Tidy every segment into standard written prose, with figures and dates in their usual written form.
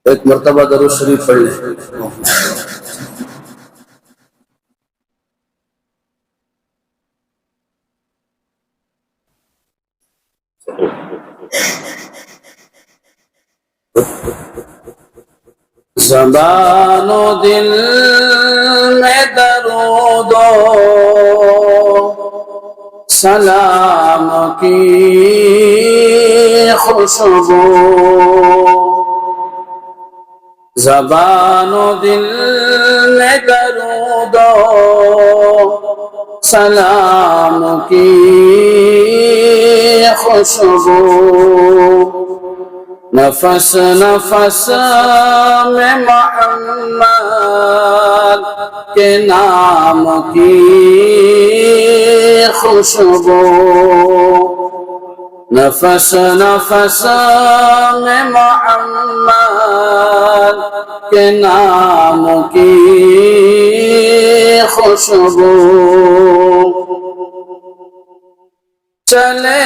ایک مرتبہ درود شریف پڑھ لیں۔ زبان و دل میں درود و سلام کی خوشبو، زبان و دل میں درود و سلام کی خوشبو، نفس نفس میں محمد کے نام کی خوشبو، نفس نفس میں محمد کے نام کی خوشبو، چلے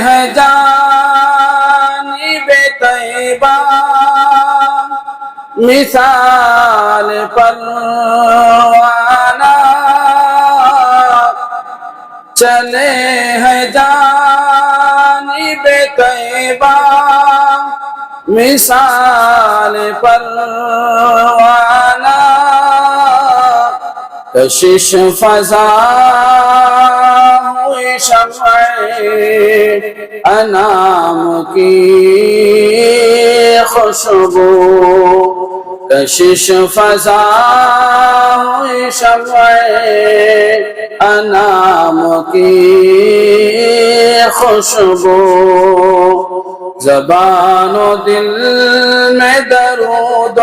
ہیں جانب طیبہ مثال پروانہ، چلے ہیں جانب طیبہ مثال پروانہ، کشش فضا ہوئی شمع انام کی خوشبو، کشش فضا ہوئی شمع انام کی خوشبو، زبان و دل میں درود و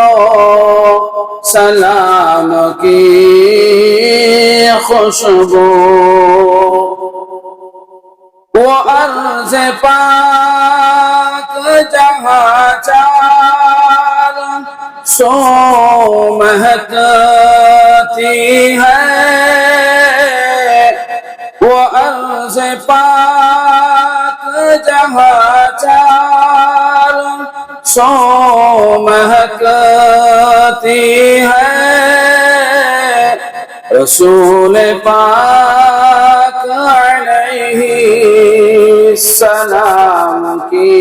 سلام کی خوشبو، وہ عرض پاک جہاں چار سو مہکتی ہے، وہ عرض پاک جہاں چار سو مہکتی ہے، رسول پاک علیہ السلام کی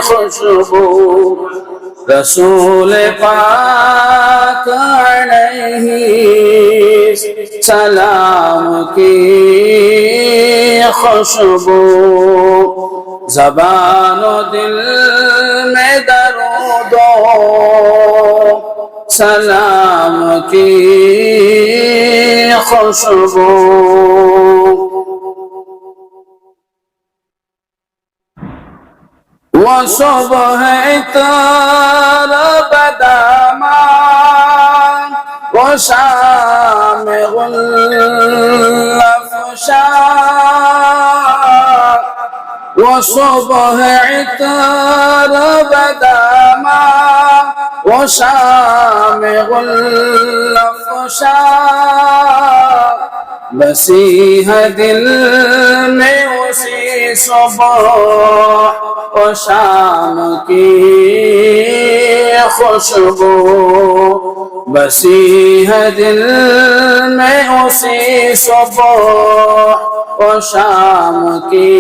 خوشبو، رسول پاک علیہ السلام کی خوشبو، زبان و دل میں درود و سلام کی خوشبو، وہ صبح طرب دامان، وہ شام غل افشا، وہ صبح طرب دامان، وہ شام غل افشا، بسی ہے دل میں اسی صبح و شام کی خوشبو، بسی ہے دل میں اسی صبح و شام کی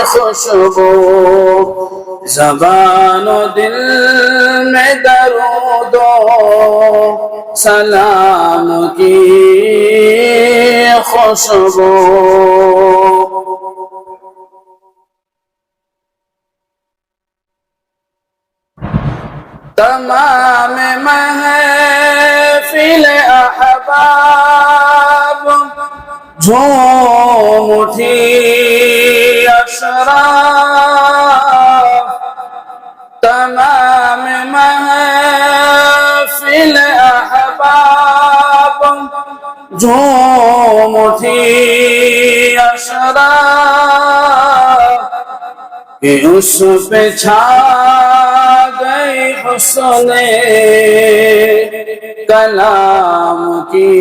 خوشبو، زبان و دل میں درود و سلام کی خوشبو، تمام محفل احباب جھوم اٹھی اشراف، تمام محفل احباب جھوم اٹھی اشراف، کہ اس پہ چھا گئی حسن کلام کی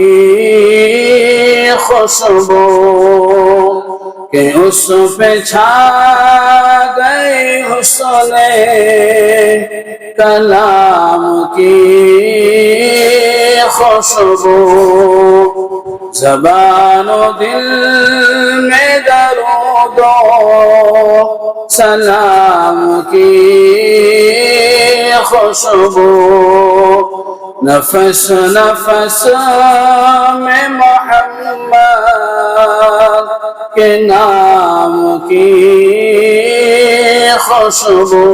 خوشبو، کہ اس پہ چھا گئی حسن کلام کی خوشبو زبان و دل میں درود و سلام کی خوشبو نفس نفس میں محمد کے نام کی خوشبو.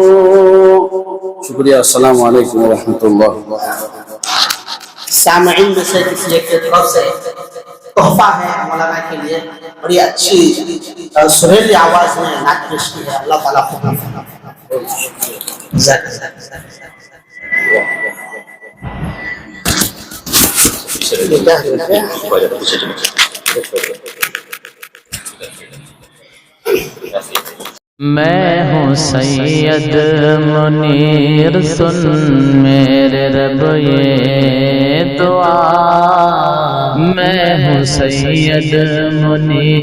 شکریہ. السلام علیکم ورحمۃ اللہ. سامعین میں سے کسی ایک کی طرف سے تحفہ ہے مولانا کے لیے. بڑی اچھی سریلی آواز میں نعت پیش کی ہے. اللہ تعالیٰ میں ہوں سید منیر سن میرے رب یہ دعا. میں ہوں سید منیر